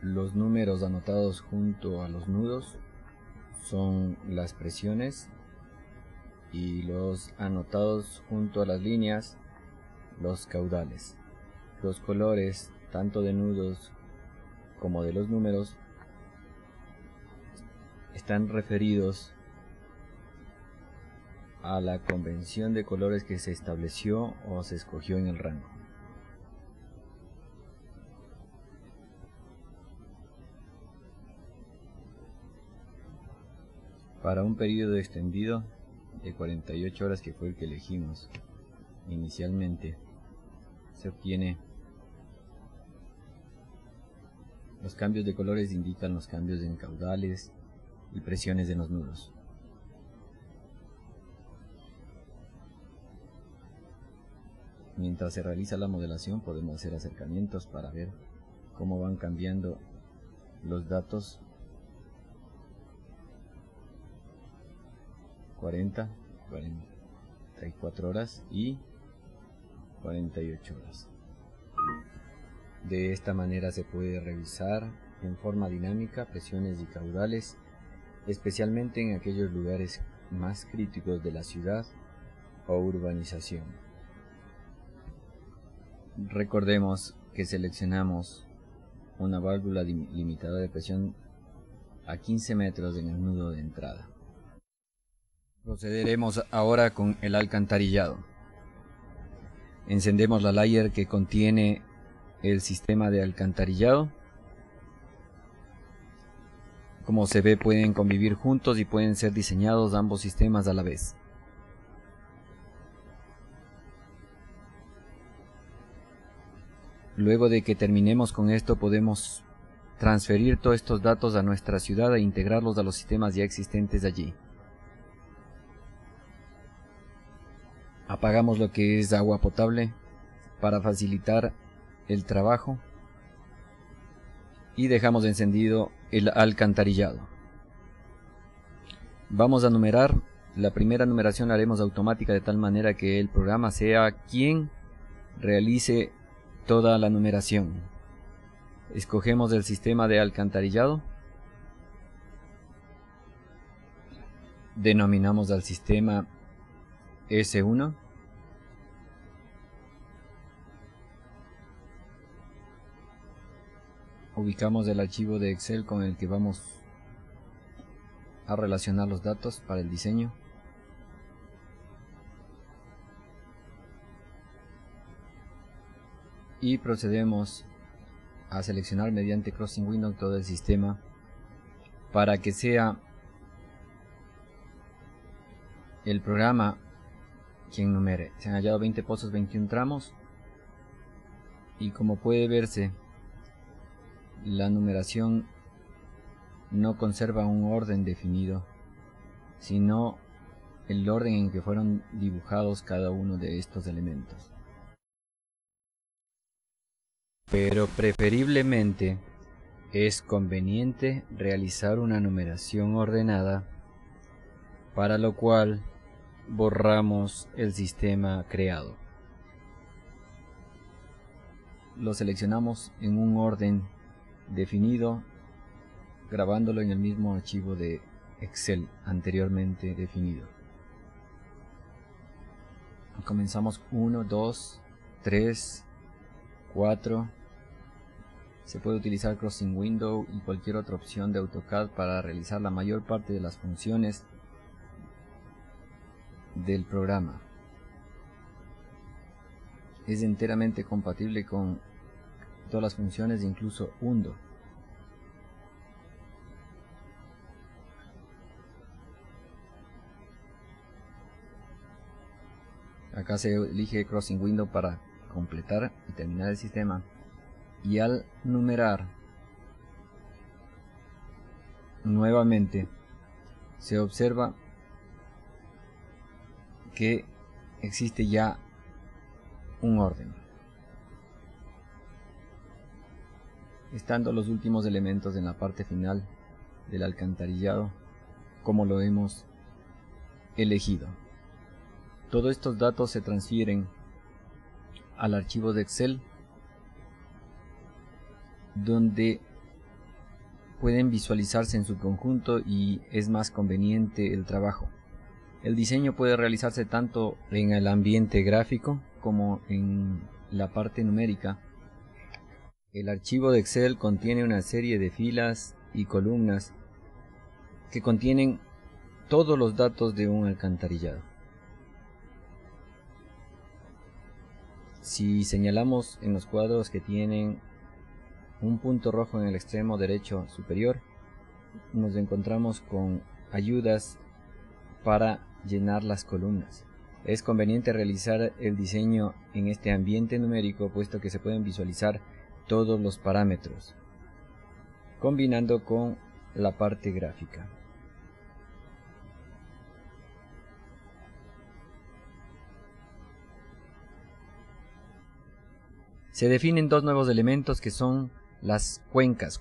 los números anotados junto a los nudos son las presiones, y los anotados junto a las líneas, los caudales. Los colores, tanto de nudos como de los números, están referidos a la convención de colores que se estableció o se escogió en el rango. Para un periodo extendido de 48 horas, que fue el que elegimos inicialmente, se obtiene los cambios de colores, indican los cambios en caudales y presiones de los nudos. Mientras se realiza la modelación, podemos hacer acercamientos para ver cómo van cambiando los datos. 40, 44 horas y 48 horas. De esta manera se puede revisar en forma dinámica presiones y caudales, especialmente en aquellos lugares más críticos de la ciudad o urbanización. Recordemos que seleccionamos una válvula limitada de presión a 15 metros en el nudo de entrada. Procederemos ahora con el alcantarillado. Encendemos la layer que contiene el sistema de alcantarillado. Como se ve, pueden convivir juntos y pueden ser diseñados ambos sistemas a la vez. Luego de que terminemos con esto, podemos transferir todos estos datos a nuestra ciudad e integrarlos a los sistemas ya existentes allí. Apagamos lo que es agua potable para facilitar el trabajo y dejamos encendido el alcantarillado. Vamos a numerar. La primera numeración la haremos automática de tal manera que el programa sea quien realice toda la numeración. Escogemos el sistema de alcantarillado. Denominamos al sistema S1. Ubicamos el archivo de Excel con el que vamos a relacionar los datos para el diseño. Y procedemos a seleccionar mediante Crossing Window todo el sistema para que sea el programa quien numere. Se han hallado 20 pozos, 21 tramos, y como puede verse, la numeración no conserva un orden definido, sino el orden en que fueron dibujados cada uno de estos elementos. Pero preferiblemente es conveniente realizar una numeración ordenada, para lo cual borramos el sistema creado. Lo seleccionamos en un orden definido, grabándolo en el mismo archivo de Excel anteriormente definido. Comenzamos 1, 2, 3, 4. Se puede utilizar Crossing Window y cualquier otra opción de AutoCAD para realizar la mayor parte de las funciones del programa. Es enteramente compatible con todas las funciones, incluso Undo. Acá se elige Crossing Window para completar y terminar el sistema, y al numerar nuevamente se observa que existe ya un orden, estando los últimos elementos en la parte final del alcantarillado como lo hemos elegido. Todos estos datos se transfieren al archivo de Excel, donde pueden visualizarse en su conjunto y es más conveniente el trabajo. El diseño puede realizarse tanto en el ambiente gráfico como en la parte numérica. El archivo de Excel contiene una serie de filas y columnas que contienen todos los datos de un alcantarillado. Si señalamos en los cuadros que tienen un punto rojo en el extremo derecho superior, nos encontramos con ayudas para llenar las columnas. Es conveniente realizar el diseño en este ambiente numérico, puesto que se pueden visualizar todos los parámetros, combinando con la parte gráfica. Se definen dos nuevos elementos que son las cuencas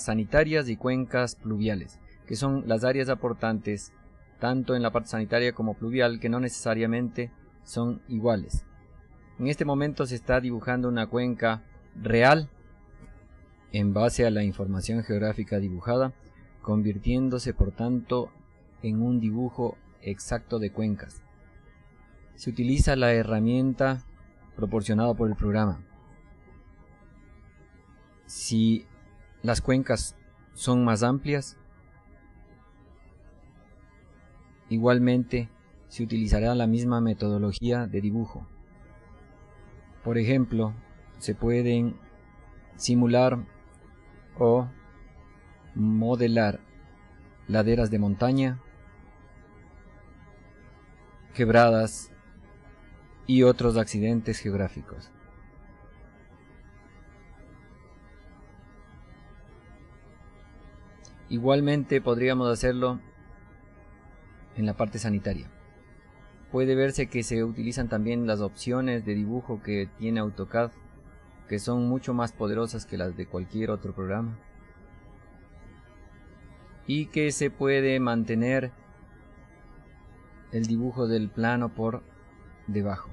sanitarias y cuencas pluviales, que son las áreas aportantes tanto en la parte sanitaria como pluvial, que no necesariamente son iguales. En este momento se está dibujando una cuenca real en base a la información geográfica dibujada, convirtiéndose por tanto en un dibujo exacto de cuencas. Se utiliza la herramienta proporcionada por el programa. Si las cuencas son más amplias, igualmente se utilizará la misma metodología de dibujo. Por ejemplo, se pueden simular o modelar laderas de montaña, quebradas y otros accidentes geográficos. Igualmente podríamos hacerlo en la parte sanitaria. Puede verse que se utilizan también las opciones de dibujo que tiene AutoCAD, que son mucho más poderosas que las de cualquier otro programa, y que se puede mantener el dibujo del plano por debajo.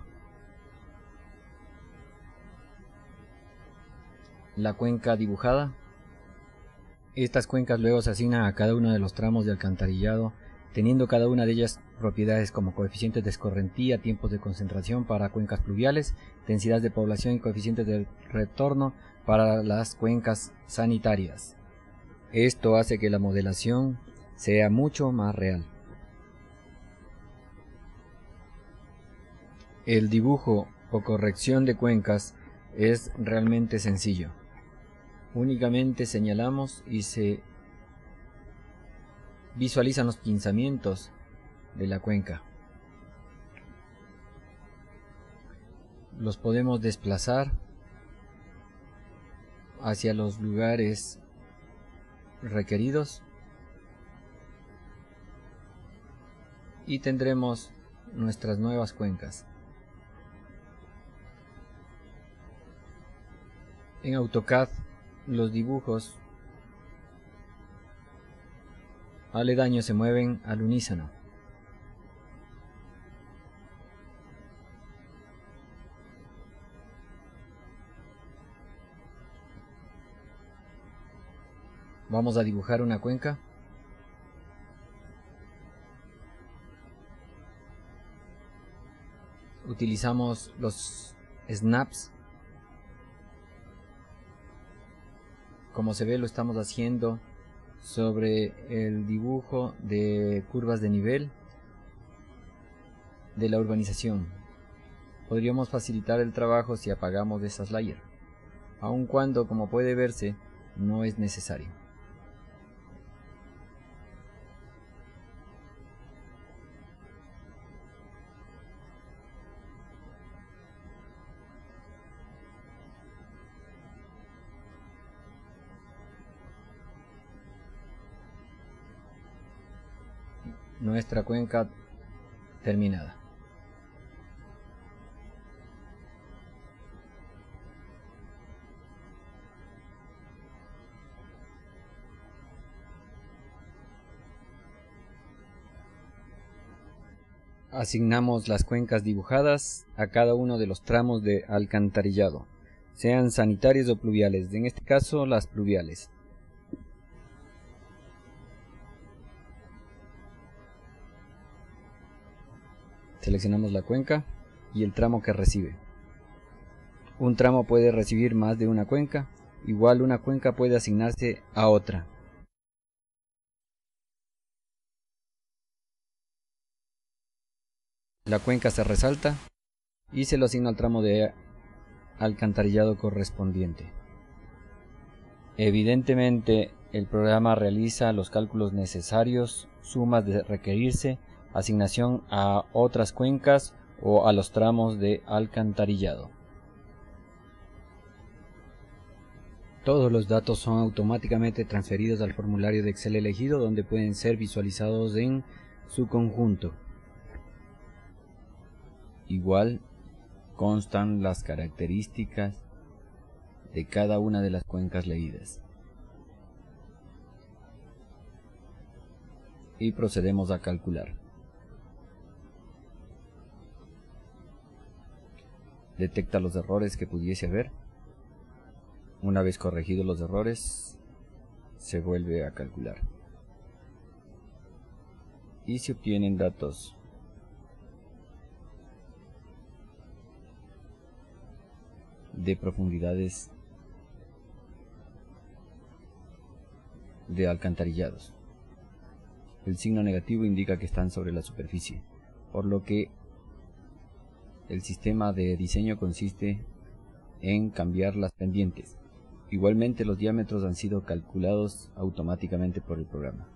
La cuenca dibujada. Estas cuencas luego se asignan a cada uno de los tramos de alcantarillado, teniendo cada una de ellas propiedades como coeficientes de escorrentía, tiempos de concentración para cuencas pluviales, densidad de población y coeficientes de retorno para las cuencas sanitarias. Esto hace que la modelación sea mucho más real. El dibujo o corrección de cuencas es realmente sencillo. Únicamente señalamos y se visualizan los pinzamientos de la cuenca. Los podemos desplazar hacia los lugares requeridos y tendremos nuestras nuevas cuencas. En AutoCAD los dibujos aledaños se mueven al unísono. Vamos a dibujar una cuenca. Utilizamos los snaps. Como se ve, lo estamos haciendo sobre el dibujo de curvas de nivel de la urbanización. Podríamos facilitar el trabajo si apagamos esa slayer, aun cuando, como puede verse, no es necesario. Nuestra cuenca terminada. Asignamos las cuencas dibujadas a cada uno de los tramos de alcantarillado, sean sanitarios o pluviales, en este caso las pluviales. Seleccionamos la cuenca y el tramo que recibe. Un tramo puede recibir más de una cuenca, igual una cuenca puede asignarse a otra. La cuenca se resalta y se lo asigna al tramo de alcantarillado correspondiente. Evidentemente, el programa realiza los cálculos necesarios, sumas de requerirse, asignación a otras cuencas o a los tramos de alcantarillado. Todos los datos son automáticamente transferidos al formulario de Excel elegido, donde pueden ser visualizados en su conjunto. Igual constan las características de cada una de las cuencas leídas. Y procedemos a calcular. Detecta los errores que pudiese haber. Una vez corregidos los errores, se vuelve a calcular. Y se obtienen datos de profundidades de alcantarillados. El signo negativo indica que están sobre la superficie, por lo que el sistema de diseño consiste en cambiar las pendientes. Igualmente los diámetros han sido calculados automáticamente por el programa.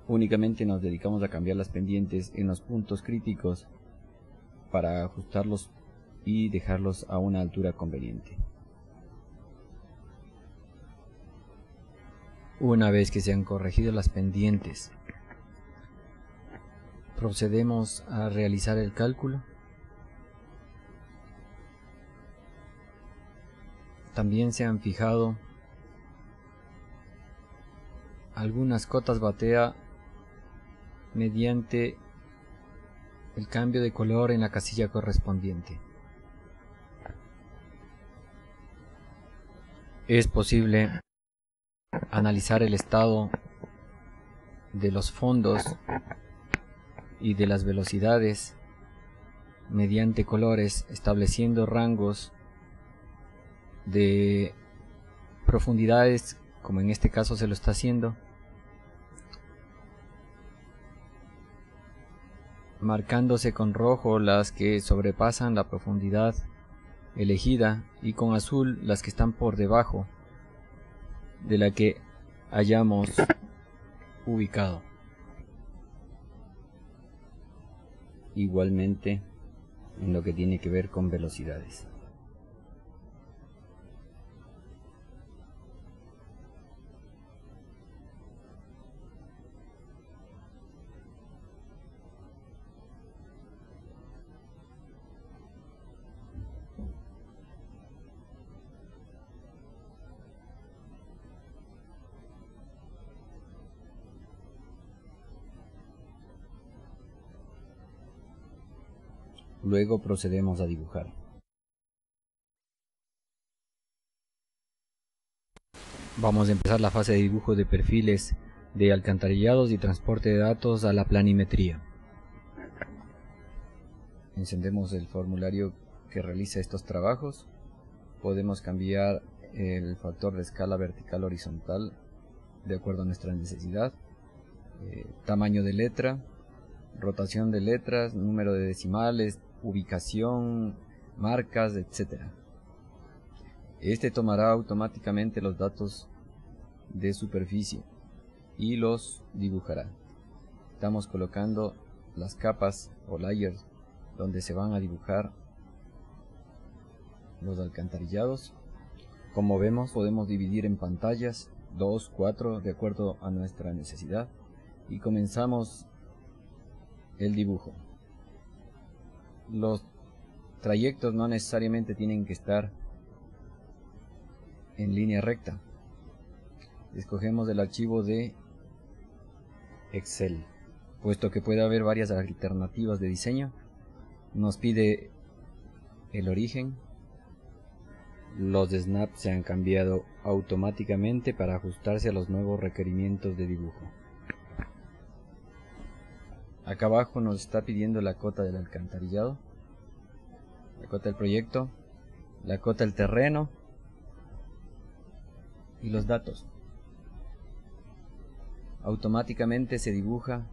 Únicamente nos dedicamos a cambiar las pendientes en los puntos críticos para ajustarlos y dejarlos a una altura conveniente. Una vez que se han corregido las pendientes, procedemos a realizar el cálculo. También se han fijado algunas cotas batea mediante el cambio de color en la casilla correspondiente. Es posible analizar el estado de los fondos y de las velocidades mediante colores, estableciendo rangos de profundidades, como en este caso se lo está haciendo, marcándose con rojo las que sobrepasan la profundidad elegida y con azul las que están por debajo de la que hayamos ubicado. Igualmente en lo que tiene que ver con velocidades. Luego procedemos a dibujar. Vamos a empezar la fase de dibujo de perfiles de alcantarillados y transporte de datos a la planimetría. Encendemos el formulario que realiza estos trabajos. Podemos cambiar el factor de escala vertical horizontal de acuerdo a nuestra necesidad, tamaño de letra, rotación de letras, número de decimales, ubicación, marcas, etc. Este tomará automáticamente los datos de superficie y los dibujará. Estamos colocando las capas o layers donde se van a dibujar los alcantarillados. Como vemos, podemos dividir en pantallas 2, 4 de acuerdo a nuestra necesidad y comenzamos el dibujo. Los trayectos no necesariamente tienen que estar en línea recta. Escogemos el archivo de Excel, puesto que puede haber varias alternativas de diseño. Nos pide el origen. Los snaps se han cambiado automáticamente para ajustarse a los nuevos requerimientos de dibujo. Acá abajo nos está pidiendo la cota del alcantarillado, la cota del proyecto, la cota del terreno y los datos. Automáticamente se dibuja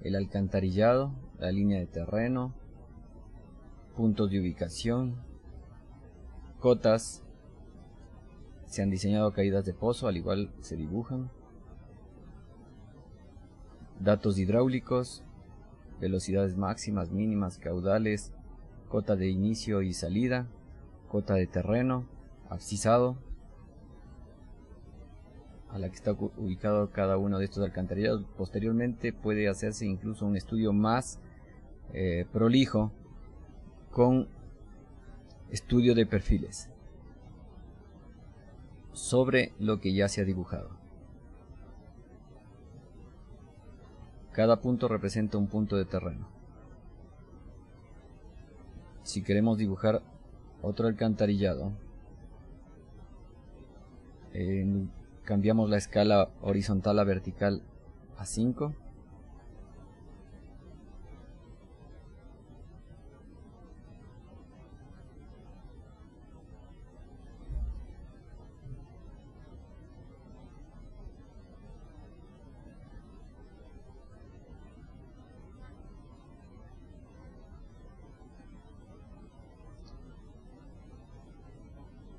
el alcantarillado, la línea de terreno, puntos de ubicación, cotas. Se han diseñado caídas de pozo, al igual se dibujan. Datos hidráulicos, velocidades máximas, mínimas, caudales, cota de inicio y salida, cota de terreno, abscisado, a la que está ubicado cada uno de estos alcantarillados. Posteriormente puede hacerse incluso un estudio más prolijo con estudio de perfiles sobre lo que ya se ha dibujado. Cada punto representa un punto de terreno. Si queremos dibujar otro alcantarillado, cambiamos la escala horizontal a vertical a 5.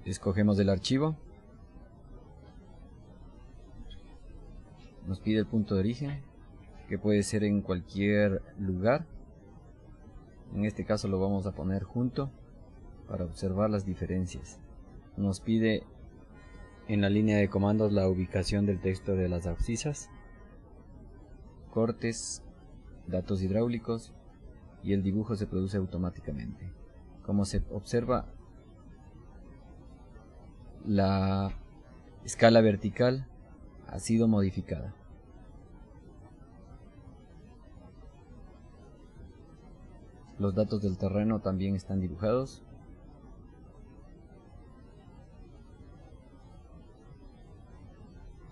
Escogemos el archivo, nos pide el punto de origen, que puede ser en cualquier lugar. En este caso lo vamos a poner junto para observar las diferencias. Nos pide en la línea de comandos la ubicación del texto de las abscisas, cortes, datos hidráulicos, y el dibujo se produce automáticamente. Como se observa, la escala vertical ha sido modificada. Los datos del terreno también están dibujados.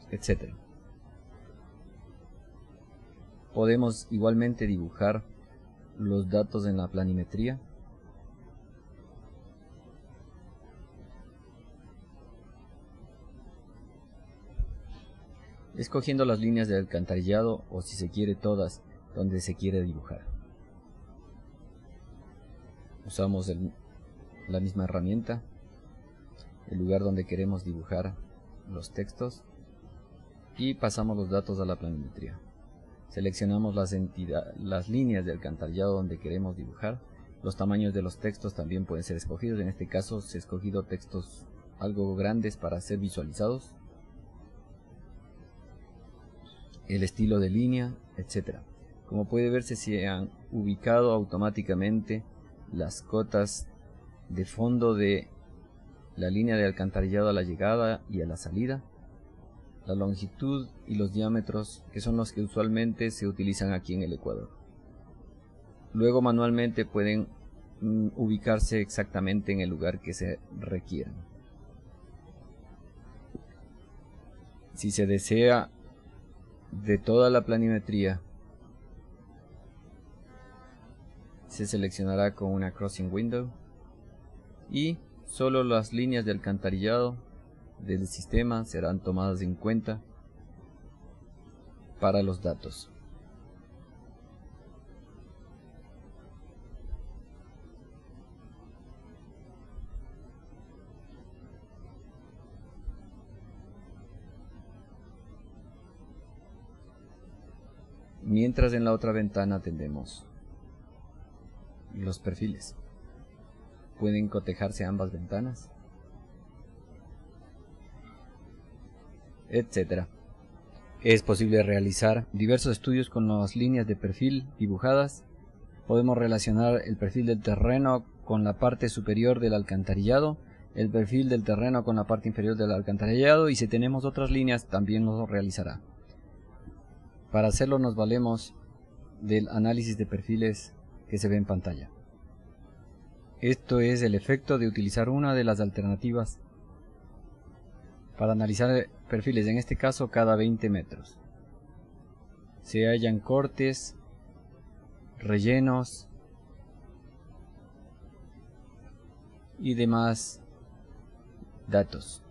Etcétera. Podemos igualmente dibujar los datos en la planimetría. Escogiendo las líneas de alcantarillado o, si se quiere, todas donde se quiere dibujar. Usamos la misma herramienta, el lugar donde queremos dibujar los textos, y pasamos los datos a la planimetría. Seleccionamos las líneas de alcantarillado donde queremos dibujar. Los tamaños de los textos también pueden ser escogidos. En este caso se ha escogido textos algo grandes para ser visualizados. El estilo de línea, etc. Como puede verse, se han ubicado automáticamente las cotas de fondo de la línea de alcantarillado a la llegada y a la salida, la longitud y los diámetros, que son los que usualmente se utilizan aquí en el Ecuador. Luego manualmente pueden ubicarse exactamente en el lugar que se requieran. Si se desea de toda la planimetría, se seleccionará con una crossing window y solo las líneas de alcantarillado del sistema serán tomadas en cuenta para los datos. Mientras en la otra ventana tendremos los perfiles. Pueden cotejarse ambas ventanas, etcétera. Es posible realizar diversos estudios con las líneas de perfil dibujadas. Podemos relacionar el perfil del terreno con la parte superior del alcantarillado, el perfil del terreno con la parte inferior del alcantarillado, y si tenemos otras líneas también lo realizará. Para hacerlo nos valemos del análisis de perfiles que se ve en pantalla. Esto es el efecto de utilizar una de las alternativas para analizar perfiles, en este caso cada 20 metros. Se hallan cortes, rellenos y demás datos.